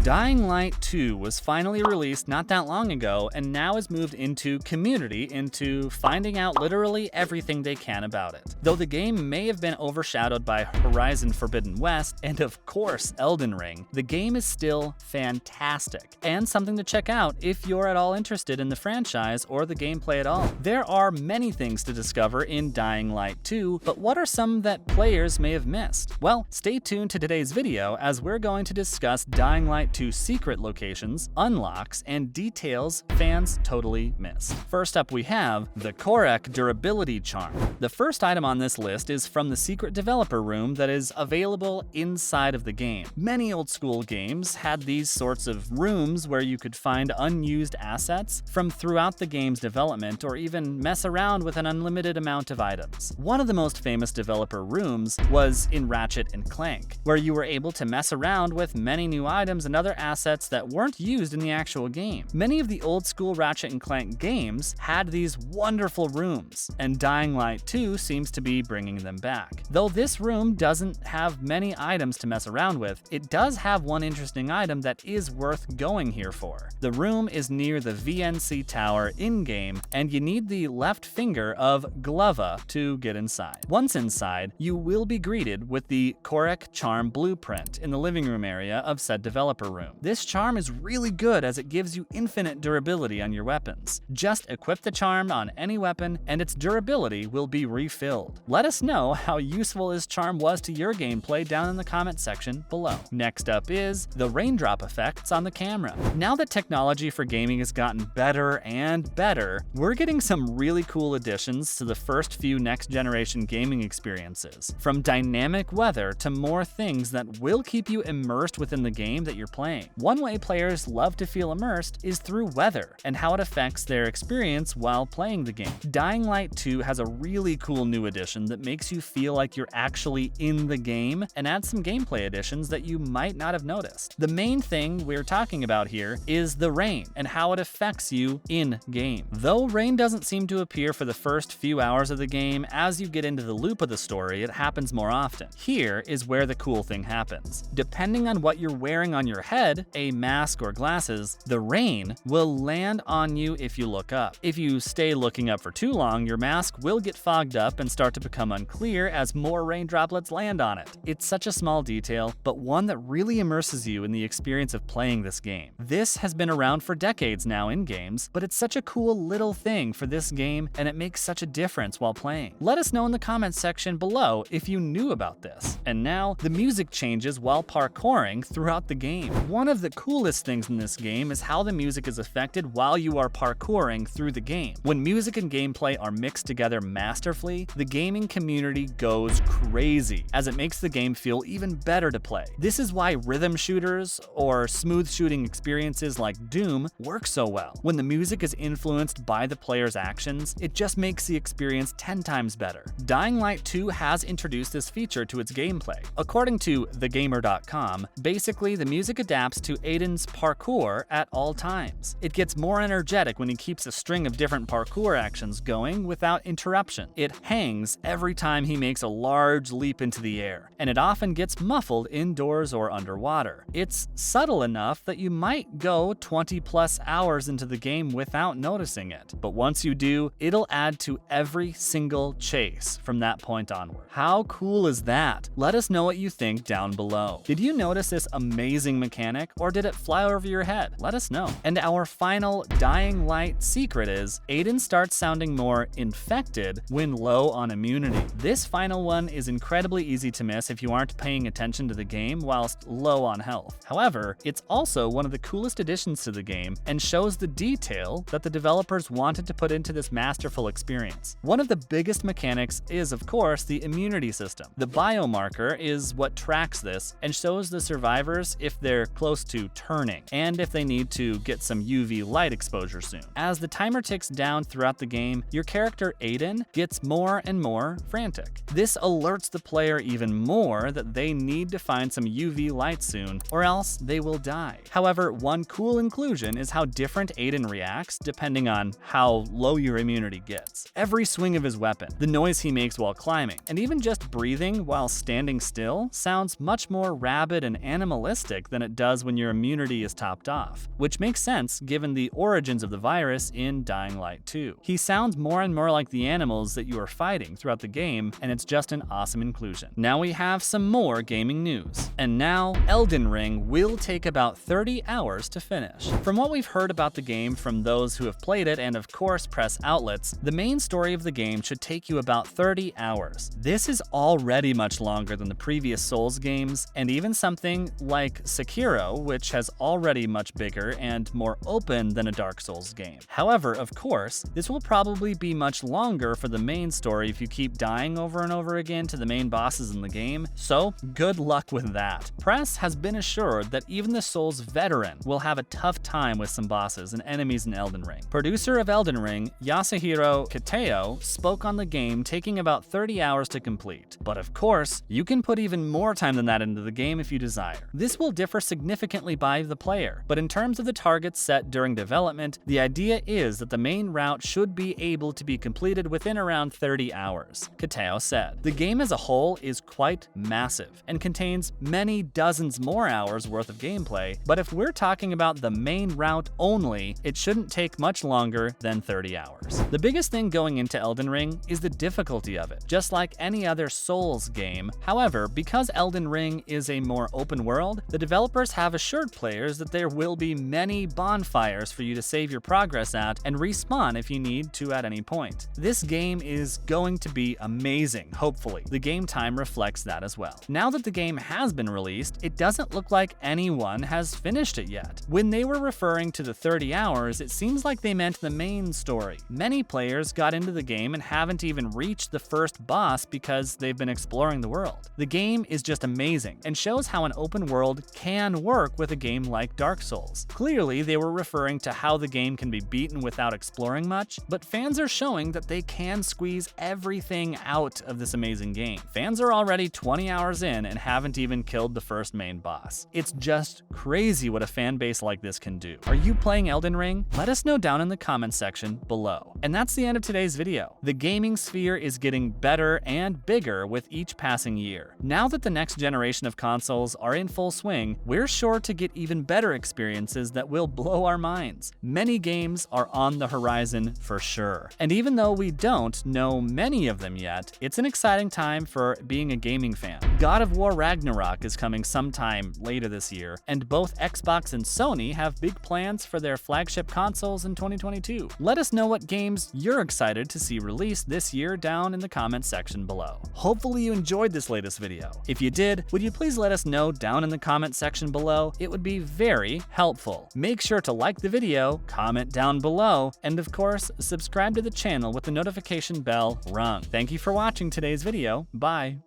Dying Light 2 was finally released not that long ago and now has moved into community, into finding out literally everything they can about it. Though the game may have been overshadowed by Horizon Forbidden West and of course Elden Ring, the game is still fantastic and something to check out if you're at all interested in the franchise or the gameplay at all. There are many things to discover in Dying Light 2, but what are some that players may have missed? Well, stay tuned to today's video as we're going to discuss Dying Light 2 secret locations, unlocks, and details fans totally missed. First up we have the Korek Durability Charm. The first item on this list is from the secret developer room that is available inside of the game. Many old school games had these sorts of rooms where you could find unused assets from throughout the game's development or even mess around with an unlimited amount of items. One of the most famous developer rooms was in Ratchet and Clank, where you were able to mess around with many new items and other assets that weren't used in the actual game. Many of the old school Ratchet and Clank games had these wonderful rooms, and Dying Light 2 seems to be bringing them back. Though this room doesn't have many items to mess around with, it does have one interesting item that is worth going here for. The room is near the VNC Tower in-game, and you need the left finger of Glova to get inside. Once inside, you will be greeted with the Korek Charm blueprint in the living room area of said developer room. This charm is really good as it gives you infinite durability on your weapons. Just equip the charm on any weapon and its durability will be refilled. Let us know how useful this charm was to your gameplay down in the comment section below. Next up is the raindrop effects on the camera. Now that technology for gaming has gotten better and better, we're getting some really cool additions to the first few next generation gaming experiences. From dynamic weather to more things that will keep you immersed within the game that you're playing. One way players love to feel immersed is through weather and how it affects their experience while playing the game. Dying Light 2 has a really cool new addition that makes you feel like you're actually in the game and adds some gameplay additions that you might not have noticed. The main thing we're talking about here is the rain and how it affects you in-game. Though rain doesn't seem to appear for the first few hours of the game, as you get into the loop of the story, it happens more often. Here is where the cool thing happens. Depending on what you're wearing on your head, a mask or glasses, the rain will land on you if you look up. If you stay looking up for too long, your mask will get fogged up and start to become unclear as more rain droplets land on it. It's such a small detail, but one that really immerses you in the experience of playing this game. This has been around for decades now in games, but it's such a cool little thing for this game and it makes such a difference while playing. Let us know in the comments section below if you knew about this. And now, the music changes while parkouring throughout the game. One of the coolest things in this game is how the music is affected while you are parkouring through the game. When music and gameplay are mixed together masterfully, the gaming community goes crazy, as it makes the game feel even better to play. This is why rhythm shooters or smooth shooting experiences like Doom work so well. When the music is influenced by the player's actions, it just makes the experience 10 times better. Dying Light 2 has introduced this feature to its gameplay. According to thegamer.com, basically the music adapts to Aiden's parkour at all times. It gets more energetic when he keeps a string of different parkour actions going without interruption. It hangs every time he makes a large leap into the air, and it often gets muffled indoors or underwater. It's subtle enough that you might go 20+ hours into the game without noticing it, but once you do, it'll add to every single chase from that point onward. How cool is that? Let us know what you think down below. Did you notice this amazing mechanic, or did it fly over your head? Let us know. And our final Dying Light secret is Aiden starts sounding more infected when low on immunity. This final one is incredibly easy to miss if you aren't paying attention to the game whilst low on health. However, it's also one of the coolest additions to the game and shows the detail that the developers wanted to put into this masterful experience. One of the biggest mechanics is, of course, the immunity system. The biomarker is what tracks this and shows the survivors if they're close to turning and if they need to get some UV light exposure soon. As the timer ticks down throughout the game, your character Aiden gets more and more frantic. This alerts the player even more that they need to find some UV light soon or else they will die. However, one cool inclusion is how different Aiden reacts depending on how low your immunity gets. Every swing of his weapon, the noise he makes while climbing, and even just breathing while standing still sounds much more rabid and animalistic than it it does when your immunity is topped off, which makes sense given the origins of the virus in Dying Light 2. He sounds more and more like the animals that you are fighting throughout the game, and it's just an awesome inclusion. Now we have some more gaming news. And now, Elden Ring will take about 30 hours to finish. From what we've heard about the game from those who have played it and of course press outlets, the main story of the game should take you about 30 hours. This is already much longer than the previous Souls games, and even something like Sekiro, which has already much bigger and more open than a Dark Souls game. However, of course, this will probably be much longer for the main story if you keep dying over and over again to the main bosses in the game, so good luck with that. Press has been assured that even the Souls veteran will have a tough time with some bosses and enemies in Elden Ring. Producer of Elden Ring, Yasuhiro Kitao, spoke on the game taking about 30 hours to complete. But of course, you can put even more time than that into the game if you desire. This will differ significantly by the player, but in terms of the targets set during development, the idea is that the main route should be able to be completed within around 30 hours, Kitao said. The game as a whole is quite massive and contains many dozens more hours worth of gameplay, but if we're talking about the main route only, it shouldn't take much longer than 30 hours. The biggest thing going into Elden Ring is the difficulty of it, just like any other Souls game. However, because Elden Ring is a more open world, the developers have assured players that there will be many bonfires for you to save your progress at and respawn if you need to at any point. This game is going to be amazing, hopefully. The game time reflects that as well. Now that the game has been released, it doesn't look like anyone has finished it yet. When they were referring to the 30 hours, it seems like they meant the main story. Many players got into the game and haven't even reached the first boss because they've been exploring the world. The game is just amazing and shows how an open world can work with a game like Dark Souls. Clearly, they were referring to how the game can be beaten without exploring much, but fans are showing that they can squeeze everything out of this amazing game. Fans are already 20 hours in and haven't even killed the first main boss. It's just crazy what a fan base like this can do. Are you playing Elden Ring? Let us know down in the comments section below. And that's the end of today's video. The gaming sphere is getting better and bigger with each passing year. Now that the next generation of consoles are in full swing, we're sure to get even better experiences that will blow our minds. Many games are on the horizon for sure. And even though we don't know many of them yet, it's an exciting time for being a gaming fan. God of War Ragnarok is coming sometime later this year, and both Xbox and Sony have big plans for their flagship consoles in 2022. Let us know what games you're excited to see released this year down in the comments section below. Hopefully you enjoyed this latest video. If you did, would you please let us know down in the comments section below? It would be very helpful. Make sure to like the video, comment down below, and of course, subscribe to the channel with the notification bell rung. Thank you for watching today's video. Bye.